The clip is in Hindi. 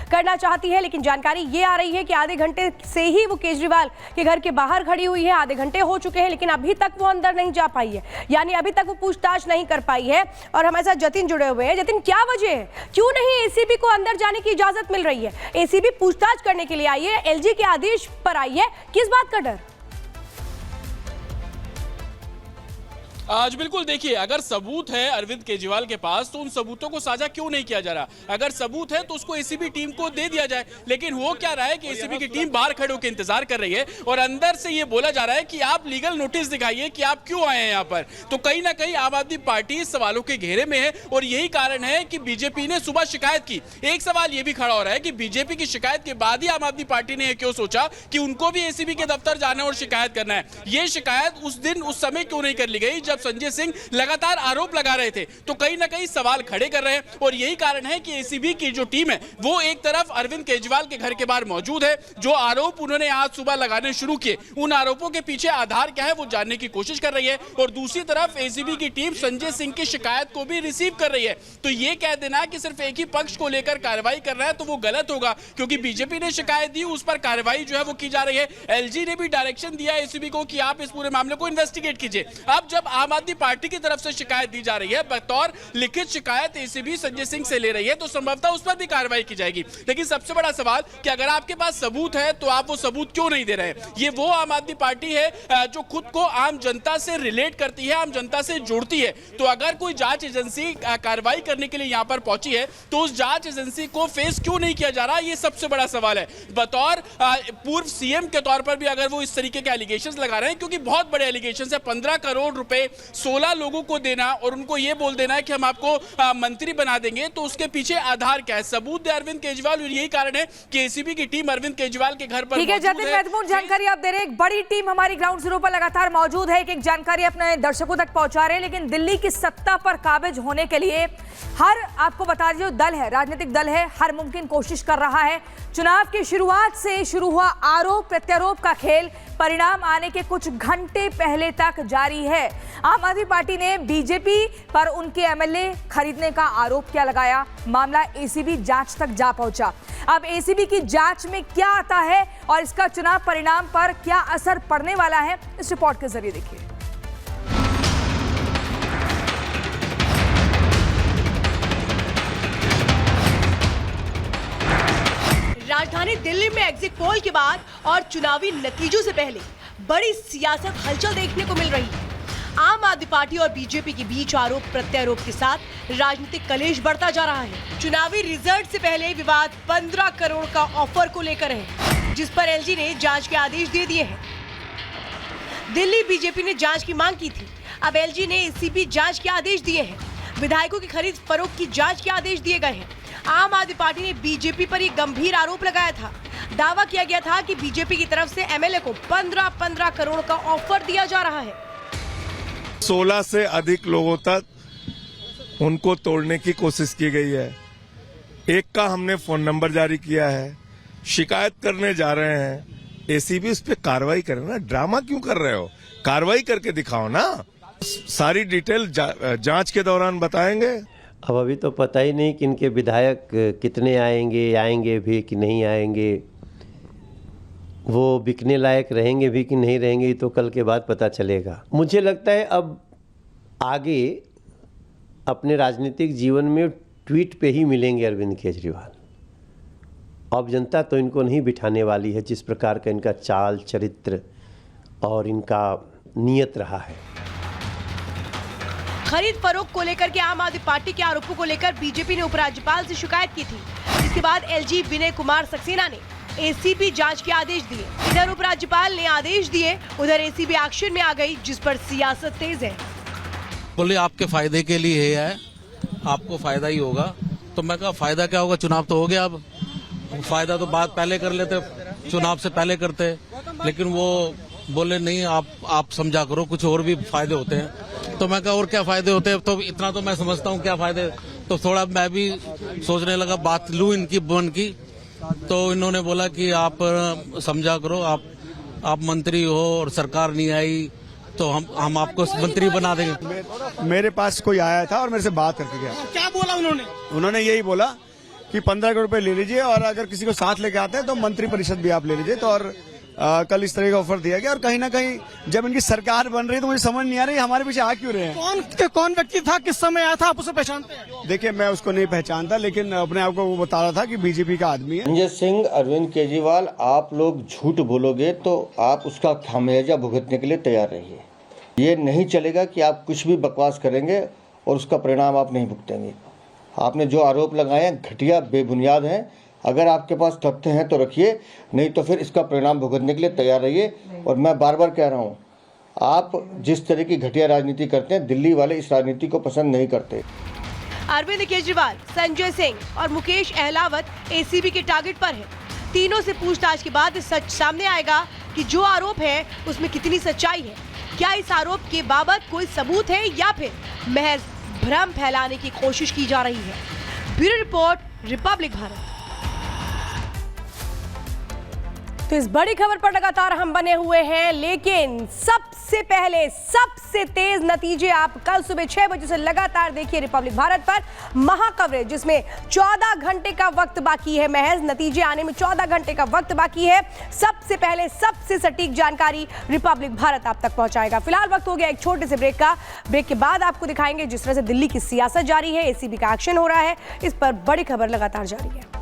करना चाहती है। लेकिन जानकारी ये आ रही है कि आधे घंटे से ही वो केजरीवाल के घर के बाहर खड़ी हुई है। आधे घंटे हो चुके हैं लेकिन अभी तक वो अंदर नहीं जा पाई है, यानी अभी तक वो पूछताछ नहीं कर पाई है। और हमारे साथ जतिन जुड़े हुए हैं। जतिन, क्या वजह है, क्यों नहीं एसीबी को अंदर जाने की इजाजत मिल रही है? एसीबी पूछताछ करने के लिए आई है, एलजी के आदेश पर आई है, किस बात का डर? आज बिल्कुल देखिए, अगर सबूत है अरविंद केजरीवाल के पास तो उन सबूतों को साझा क्यों नहीं किया जा रहा? अगर सबूत है तो उसको एसीबी टीम को दे दिया जाए। लेकिन हो क्या रहा है कि एसीबी की टीम बाहर खड़े होकर इंतजार कर रही है और अंदर से ये बोला जा रहा है कि आप लीगल नोटिस दिखाइए कि आप क्यों आए हैं यहाँ पर। तो कहीं ना कहीं आम आदमी पार्टी सवालों के घेरे में है और यही कारण है कि बीजेपी ने सुबह शिकायत की। एक सवाल ये भी खड़ा हो रहा है कि बीजेपी की शिकायत के बाद ही आम आदमी पार्टी ने क्यों सोचा कि उनको भी एसीबी के दफ्तर जाना और शिकायत करना है। ये शिकायत उस दिन उस समय क्यों नहीं कर ली गई जब संजय सिंह लगातार आरोप लगा रहे थे? तो कहीं ना कहीं सवाल खड़े कर रहे हैं और यही कारण है कि एसीबी की जो टीम है वो एक तरफ अरविंद केजरीवाल के घर के बाहर मौजूद है। जो आरोप उन्होंने आज सुबह लगाने शुरू किए, उन आरोपों के पीछे आधार क्या है वो जानने की कोशिश कर रही है और दूसरी तरफ एसीबी की टीम संजय सिंह की शिकायत को भी रिसीव कर रही है। तो ये कह देना कि सिर्फ एक ही पक्ष को लेकर कार्रवाई कर रहा है तो वो गलत होगा, क्योंकि बीजेपी ने शिकायत दी, उस पर कार्रवाई जो है वो की जा रही है। एलजी ने भी डायरेक्शन दिया एसीबी को कि आप इस पूरे मामले को इन्वेस्टिगेट कीजिए। अब जब आम आदमी पार्टी की तरफ से शिकायत दी जा रही है, बतौर लिखित शिकायत एसीबी संजय सिंह से ले रही है, तो संभवतः उस पर भी कार्रवाई की जाएगी। लेकिन सबसे बड़ा सवाल कि अगर आपके पास सबूत है तो आप वो सबूत क्यों नहीं दे रहे हैं? ये वो आम आदमी पार्टी है जो खुद को आम जनता से रिलेट करती है, आम जनता से जोड़ती है। तो अगर कोई जांच एजेंसी कार्रवाई करने के लिए यहां पर पहुंची है तो उस जांच एजेंसी को फेस क्यों नहीं किया जा रहा? ये सबसे बड़ा सवाल है। बतौर पूर्व सीएम के तौर पर भी अगर वो इस तरीके के एलिगेशंस लगा रहे हैं, क्योंकि बहुत बड़े एलिगेशंस है, 15 करोड़ रुपए 16 लोगों को देना और उनको ये बोल देना है कि हम आपको मंत्री बना देंगे, तो उसके पीछे आधार क्या है? सबूत दे अरविंद केजरीवाल। यही कारण है कि एसीबी की टीम अरविंद केजरीवाल के घर पर ठीक है जतिन, महत्वपूर्ण जानकारी आप दे रहे हैं। एक बड़ी टीम हमारी ग्राउंड जीरो पर लगातार मौजूद है, एक जानकारी अपने दर्शकों तक पहुंचा रहे हैं। लेकिन दिल्ली की सत्ता पर काबिज होने के लिए हर, आपको बता दीजिए, दल है, राजनीतिक दल है, हर मुमकिन कोशिश कर रहा है। चुनाव की शुरुआत से शुरू हुआ आरोप प्रत्यारोप का खेल परिणाम आने के कुछ घंटे पहले तक जारी है। आम आदमी पार्टी ने बीजेपी पर उनके एमएलए खरीदने का आरोप क्या लगाया, मामला एसीबी जांच तक जा पहुंचा। अब एसीबी की जांच में क्या आता है और इसका चुनाव परिणाम पर क्या असर पड़ने वाला है, इस रिपोर्ट के जरिए देखिए। राजधानी दिल्ली में एग्जिट पोल के बाद और चुनावी नतीजों से पहले बड़ी सियासत हलचल देखने को मिल रही है। आम आदमी पार्टी और बीजेपी के बीच आरोप प्रत्यारोप के साथ राजनीतिक कलेश बढ़ता जा रहा है। चुनावी रिजल्ट से पहले विवाद 15 करोड़ का ऑफर को लेकर है, जिस पर एलजी ने जांच के आदेश दे दिए हैं। दिल्ली बीजेपी ने जांच की मांग की थी, अब एलजी ने एसीबी जांच के आदेश दिए हैं। विधायकों की खरीद फरोख्त की जांच के आदेश दिए गए हैं। आम आदमी पार्टी ने बीजेपी पर एक गंभीर आरोप लगाया था। दावा किया गया था कि बीजेपी की तरफ से एमएलए को 15 करोड़ का ऑफर दिया जा रहा है। 16 से अधिक लोगों तक उनको तोड़ने की कोशिश की गई है। एक का हमने फोन नंबर जारी किया है, शिकायत करने जा रहे हैं। एसीबी उस पर कार्रवाई करे ना, ड्रामा क्यों कर रहे हो? कार्रवाई करके दिखाओ ना। सारी डिटेल जांच के दौरान बताएंगे। अब अभी तो पता ही नहीं कि इनके विधायक कितने आएंगे भी कि नहीं आएंगे, वो बिकने लायक रहेंगे भी कि नहीं रहेंगे, तो कल के बाद पता चलेगा। मुझे लगता है अब आगे अपने राजनीतिक जीवन में ट्वीट पे ही मिलेंगे अरविंद केजरीवाल। अब जनता तो इनको नहीं बिठाने वाली है, जिस प्रकार का इनका चाल चरित्र और इनका नियत रहा है। खरीद फरोख्त को लेकर के आम आदमी पार्टी के आरोपों को लेकर बीजेपी ने उपराज्यपाल से शिकायत की थी, जिसके बाद एलजी विनय कुमार सक्सेना ने एसीबी जांच के आदेश दिए। इधर उपराज्यपाल ने आदेश दिए, उधर एसीबी एक्शन में आ गई, जिस पर सियासत तेज है। बोले आपके फायदे के लिए है, आपको फायदा ही होगा। तो मैं कहा फायदा क्या होगा, चुनाव तो हो गया, अब फायदा तो बात पहले कर लेते, चुनाव से पहले करते। लेकिन वो बोले नहीं, आप समझा करो, कुछ और भी फायदे होते हैं। तो मैं कहा और क्या फायदे होते हैं? तो इतना तो मैं समझता हूँ क्या फायदे। तो थोड़ा मैं भी सोचने लगा, बात लूं इनकी बन की। तो इन्होंने बोला कि आप समझा करो, आप मंत्री हो और सरकार नहीं आई तो हम आपको मंत्री बना देंगे। मेरे पास कोई आया था और मेरे से बात करके गया। क्या बोला उन्होंने? उन्होंने यही बोला कि 15 करोड़ रुपए ले लीजिए और अगर किसी को साथ लेके आते हैं तो मंत्री परिषद भी आप ले लीजिए। तो और कल इस तरह का ऑफर दिया गया और कहीं ना कहीं जब इनकी सरकार बन रही है तो मुझे समझ नहीं आ रही हमारे पीछे आ क्यों रहे हैं। कौन व्यक्ति था, किस समय आया था, आप उसे पहचानते हैं? देखिए मैं उसको नहीं पहचानता, लेकिन अपने आप को वो बता रहा था कि बीजेपी का आदमी है। संजय सिंह, अरविंद केजरीवाल, आप लोग झूठ बोलोगे तो आप उसका खामियाजा भुगतने के लिए तैयार रहिए। ये नहीं चलेगा कि आप कुछ भी बकवास करेंगे और उसका परिणाम आप नहीं भुगतेंगे। आपने जो आरोप लगाए हैं घटिया, बेबुनियाद हैं। अगर आपके पास तथ्य हैं तो रखिए, नहीं तो फिर इसका परिणाम भुगतने के लिए तैयार रहिए। और मैं बार बार कह रहा हूँ, आप जिस तरह की घटिया राजनीति करते हैं, दिल्ली वाले इस राजनीति को पसंद नहीं करते। अरविंद केजरीवाल, संजय सिंह और मुकेश अहलावत एसीबी के टारगेट पर है। तीनों से पूछताछ के बाद सच सामने आएगा कि जो आरोप है उसमें कितनी सच्चाई है। क्या इस आरोप के बाबत कोई सबूत है या फिर महज भ्रम फैलाने की कोशिश की जा रही है। Bureau report, Republic Bharat. तो इस बड़ी खबर पर लगातार हम बने हुए हैं, लेकिन सबसे पहले सबसे तेज नतीजे आप कल सुबह 6 बजे से लगातार देखिए रिपब्लिक भारत पर। महा कवरेज जिसमें 14 घंटे का वक्त बाकी है, महज नतीजे आने में 14 घंटे का वक्त बाकी है। सबसे पहले सबसे सटीक जानकारी रिपब्लिक भारत आप तक पहुंचाएगा। फिलहाल वक्त हो गया एक छोटे से ब्रेक का। ब्रेक के बाद आपको दिखाएंगे जिस तरह से दिल्ली की सियासत जारी है, एसीबी का एक्शन हो रहा है, इस पर बड़ी खबर लगातार जारी है।